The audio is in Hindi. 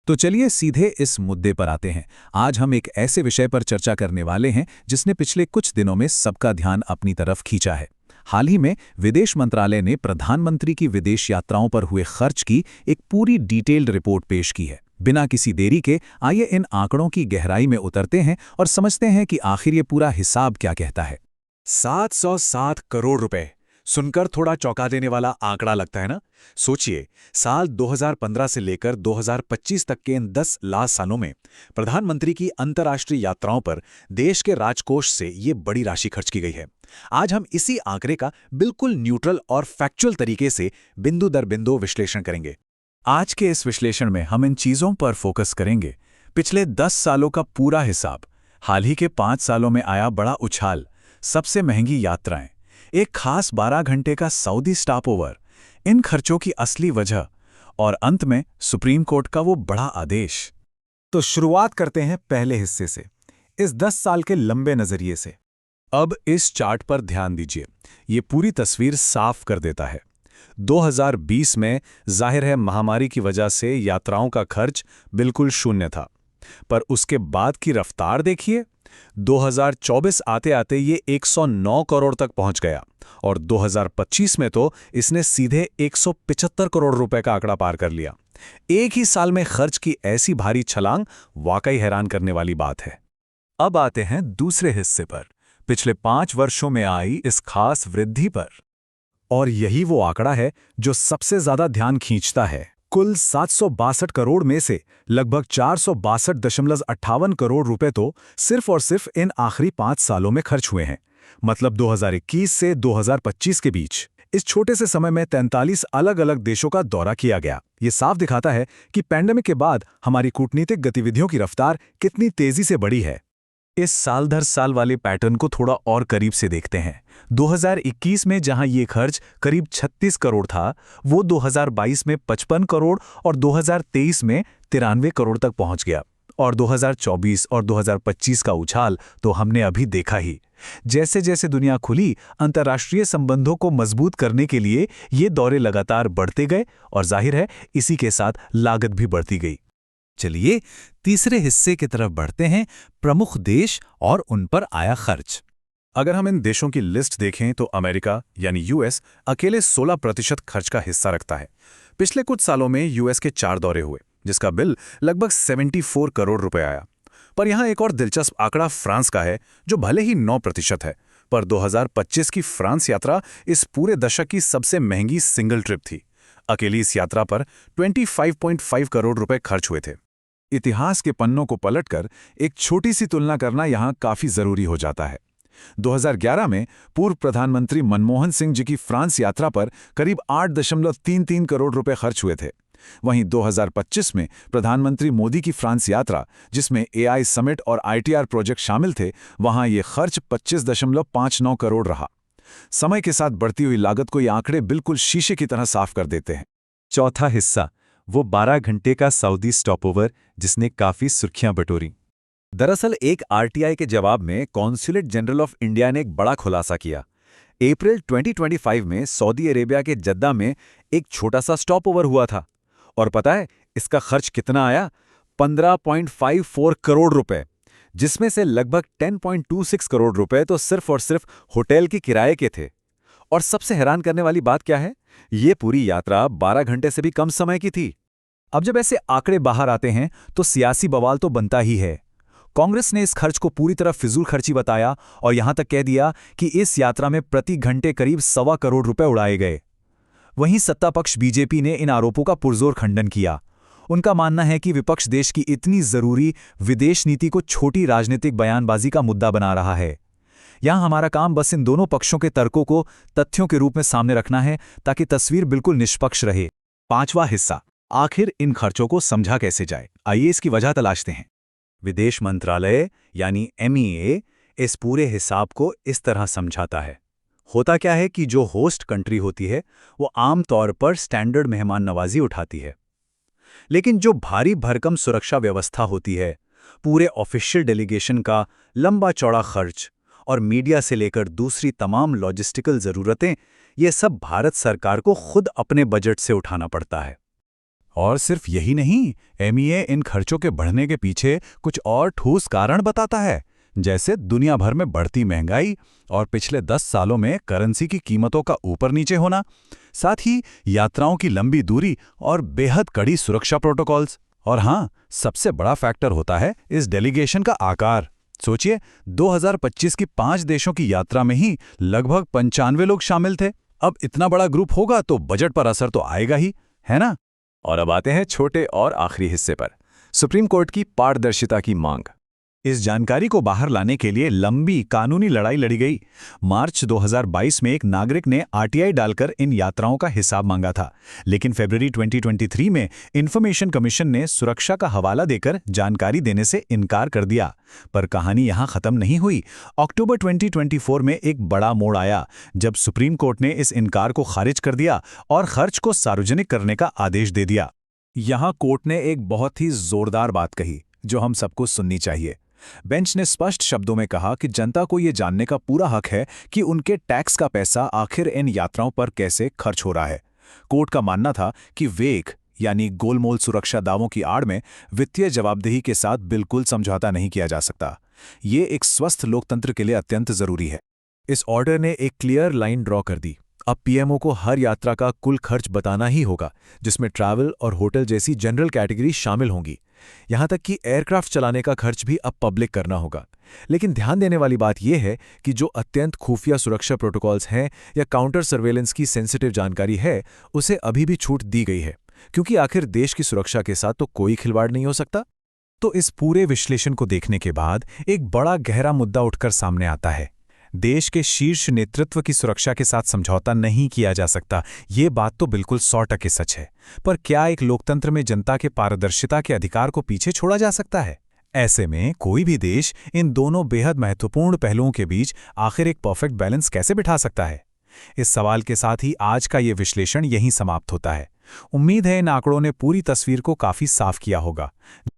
तो चलिए सीधे इस मुद्दे पर आते हैं। आज हम एक ऐसे विषय पर चर्चा करने वाले हैं जिसने पिछले कुछ दिनों में सबका ध्यान अपनी तरफ खींचा है। हाल ही में विदेश मंत्रालय ने प्रधानमंत्री की विदेश यात्राओं पर हुए खर्च की एक पूरी डिटेल्ड रिपोर्ट पेश की है। बिना किसी देरी के आइए इन आंकड़ों की गहराई में उतरते हैं और समझते हैं कि आखिर ये पूरा हिसाब क्या कहता है। 707 करोड़ रुपए सुनकर थोड़ा चौंका देने वाला आंकड़ा लगता है ना। सोचिए, साल 2015 से लेकर 2025 तक के इन 10 लाख सालों में प्रधानमंत्री की अंतर्राष्ट्रीय यात्राओं पर देश के राजकोष से ये बड़ी राशि खर्च की गई है। आज हम इसी आंकड़े का बिल्कुल न्यूट्रल और फैक्चुअल तरीके से बिंदु दर बिंदु विश्लेषण करेंगे। आज के इस विश्लेषण में हम इन चीज़ों पर फोकस करेंगे। पिछले 10 सालों का पूरा हिसाब, हाल ही के 5 सालों में आया बड़ा उछाल, सबसे महंगी यात्राएं, एक खास 12 घंटे का सऊदी स्टॉपओवर, इन खर्चों की असली वजह और अंत में सुप्रीम कोर्ट का वो बड़ा आदेश। तो शुरुआत करते हैं पहले हिस्से से, इस 10 साल के लंबे नजरिए से। अब इस चार्ट पर ध्यान दीजिए, ये पूरी तस्वीर साफ कर देता है। 2020 में जाहिर है महामारी की वजह से यात्राओं का खर्च बिल्कुल शून्य था, पर उसके बाद की रफ्तार देखिए। 2024 आते आते ये 109 करोड़ तक पहुंच गया और 2025 में तो इसने सीधे 175 करोड़ रुपए का आंकड़ा पार कर लिया। एक ही साल में खर्च की ऐसी भारी छलांग वाकई हैरान करने वाली बात है। अब आते हैं दूसरे हिस्से पर, पिछले 5 वर्षों में आई इस खास वृद्धि पर। और यही वो आंकड़ा है जो सबसे ज्यादा ध्यान खींचता है। कुल 762 करोड़ में से लगभग 462.58 करोड़ रुपए तो सिर्फ और सिर्फ इन आखिरी 5 सालों में खर्च हुए हैं, मतलब 2021 से 2025 के बीच। इस छोटे से समय में 43 अलग अलग देशों का दौरा किया गया। ये साफ दिखाता है कि पैंडेमिक के बाद हमारी कूटनीतिक गतिविधियों की रफ्तार कितनी तेजी से बढ़ी है। इस साल दर साल वाले पैटर्न को थोड़ा और करीब से देखते हैं। 2021 में जहां ये खर्च करीब 36 करोड़ था, वो 2022 में 55 करोड़ और 2023 में 93 करोड़ तक पहुंच गया। और 2024 और 2025 का उछाल तो हमने अभी देखा ही। जैसे जैसे दुनिया खुली, अंतर्राष्ट्रीय संबंधों को मजबूत करने के लिए ये दौरे लगातार बढ़ते गए और जाहिर है इसी के साथ लागत भी बढ़ती गई। चलिए तीसरे हिस्से की तरफ बढ़ते हैं, प्रमुख देश और उन पर आया खर्च। अगर हम इन देशों की लिस्ट देखें तो अमेरिका यानी यूएस अकेले 16% खर्च का हिस्सा रखता है। पिछले कुछ सालों में यूएस के 4 दौरे हुए, जिसका बिल लगभग 74 करोड़ रुपए आया। पर यहां एक और दिलचस्प आंकड़ा फ्रांस का है, जो भले ही 9% है, पर 2025 की फ्रांस यात्रा इस पूरे दशक की सबसे महंगी सिंगल ट्रिप थी। अकेली इस यात्रा पर 25.5 करोड़ रुपए खर्च हुए थे। इतिहास के पन्नों को पलटकर एक छोटी सी तुलना करना यहां काफी जरूरी हो जाता है। 2011 में पूर्व प्रधानमंत्री मनमोहन सिंह जी की फ्रांस यात्रा पर करीब 8.33 करोड़ रुपए खर्च हुए थे। वहीं 2025 में प्रधानमंत्री मोदी की फ्रांस यात्रा, जिसमें एआई समिट और आईटीआर प्रोजेक्ट शामिल थे, वहां ये खर्च 25.59 करोड़ रहा। समय के साथ बढ़ती हुई लागत को ये आंकड़े बिल्कुल शीशे की तरह साफ कर देते हैं। चौथा हिस्सा, वो 12 घंटे का सऊदी स्टॉपओवर, जिसने काफी सुर्खियां बटोरी। दरअसल एक आरटीआई के जवाब में कॉन्सुलेट जनरल ऑफ इंडिया ने एक बड़ा खुलासा किया। अप्रैल 2025 में सऊदी अरेबिया के जद्दा में एक छोटा सा स्टॉपओवर हुआ था, और पता है इसका खर्च कितना आया? 15.54 करोड़ रुपए, जिसमें से लगभग 10.26 करोड़ रुपए तो सिर्फ और सिर्फ होटल के किराए के थे। और सबसे हैरान करने वाली बात क्या है? ये पूरी यात्रा 12 घंटे से भी कम समय की थी। अब जब ऐसे आंकड़े बाहर आते हैं तो सियासी बवाल तो बनता ही है। कांग्रेस ने इस खर्च को पूरी तरह फिजूल खर्ची बताया और यहां तक कह दिया कि इस यात्रा में प्रति घंटे करीब 1.25 करोड़ रुपए उड़ाए गए। वहीं सत्ता पक्ष बीजेपी ने इन आरोपों का पुरजोर खंडन किया। उनका मानना है कि विपक्ष देश की इतनी जरूरी विदेश नीति को छोटी राजनीतिक बयानबाजी का मुद्दा बना रहा है। यहां हमारा काम बस इन दोनों पक्षों के तर्कों को तथ्यों के रूप में सामने रखना है, ताकि तस्वीर बिल्कुल निष्पक्ष रहे। 5वां हिस्सा, आखिर इन खर्चों को समझा कैसे जाए? आइए इसकी वजह तलाशते हैं। विदेश मंत्रालय यानी MEA इस पूरे हिसाब को इस तरह समझाता है। होता क्या है कि जो होस्ट कंट्री होती है वो आम तौर पर स्टैंडर्ड मेहमान नवाजी उठाती है, लेकिन जो भारी भरकम सुरक्षा व्यवस्था होती है, पूरे ऑफिशियल डेलीगेशन का लंबा चौड़ा खर्च और मीडिया से लेकर दूसरी तमाम लॉजिस्टिकल ज़रूरतें, ये सब भारत सरकार को खुद अपने बजट से उठाना पड़ता है। और सिर्फ यही नहीं, एमईए इन खर्चों के बढ़ने के पीछे कुछ और ठोस कारण बताता है, जैसे दुनिया भर में बढ़ती महंगाई और पिछले 10 सालों में करेंसी की कीमतों का ऊपर नीचे होना, साथ ही यात्राओं की लंबी दूरी और बेहद कड़ी सुरक्षा प्रोटोकॉल्स। और हाँ, सबसे बड़ा फैक्टर होता है इस डेलीगेशन का आकार। सोचिए, 2025 की 5 देशों की यात्रा में ही लगभग 95 लोग शामिल थे। अब इतना बड़ा ग्रुप होगा तो बजट पर असर तो आएगा ही, है ना? और अब आते हैं छोटे और आखिरी हिस्से पर, सुप्रीम कोर्ट की पारदर्शिता की मांग। इस जानकारी को बाहर लाने के लिए लंबी कानूनी लड़ाई लड़ी गई। मार्च 2022 में एक नागरिक ने आरटीआई डालकर इन यात्राओं का हिसाब मांगा था, लेकिन फरवरी 2023 में इंफॉर्मेशन कमीशन ने सुरक्षा का हवाला देकर जानकारी देने से इनकार कर दिया। पर कहानी यहां खत्म नहीं हुई। अक्टूबर 2024 में एक बड़ा मोड़ आया, जब सुप्रीम कोर्ट ने इस इनकार को खारिज कर दिया और खर्च को सार्वजनिक करने का आदेश दे दिया। यहां कोर्ट ने एक बहुत ही जोरदार बात कही, जो हम सबको सुननी चाहिए। बेंच ने स्पष्ट शब्दों में कहा कि जनता को ये जानने का पूरा हक है कि उनके टैक्स का पैसा आखिर इन यात्राओं पर कैसे खर्च हो रहा है। कोर्ट का मानना था कि वेग यानी गोलमोल सुरक्षा दावों की आड़ में वित्तीय जवाबदेही के साथ बिल्कुल समझौता नहीं किया जा सकता। ये एक स्वस्थ लोकतंत्र के लिए अत्यंत जरूरी है। इस ऑर्डर ने एक क्लियर लाइन ड्रॉ कर दी। अब पीएमओ को हर यात्रा का कुल खर्च बताना ही होगा, जिसमें ट्रैवल और होटल जैसी जनरल कैटेगरी शामिल होंगी। यहां तक कि एयरक्राफ्ट चलाने का खर्च भी अब पब्लिक करना होगा। लेकिन ध्यान देने वाली बात यह है कि जो अत्यंत खुफिया सुरक्षा प्रोटोकॉल्स हैं या काउंटर सर्वेलेंस की सेंसिटिव जानकारी है, उसे अभी भी छूट दी गई है, क्योंकि आखिर देश की सुरक्षा के साथ तो कोई खिलवाड़ नहीं हो सकता। तो इस पूरे विश्लेषण को देखने के बाद एक बड़ा गहरा मुद्दा उठकर सामने आता है। देश के शीर्ष नेतृत्व की सुरक्षा के साथ समझौता नहीं किया जा सकता, ये बात तो बिल्कुल 100% सच है। पर क्या एक लोकतंत्र में जनता के पारदर्शिता के अधिकार को पीछे छोड़ा जा सकता है? ऐसे में कोई भी देश इन दोनों बेहद महत्वपूर्ण पहलुओं के बीच आखिर एक परफेक्ट बैलेंस कैसे बिठा सकता है? इस सवाल के साथ ही आज का ये विश्लेषण यहीं समाप्त होता है। उम्मीद है इन आंकड़ों ने पूरी तस्वीर को काफी साफ किया होगा।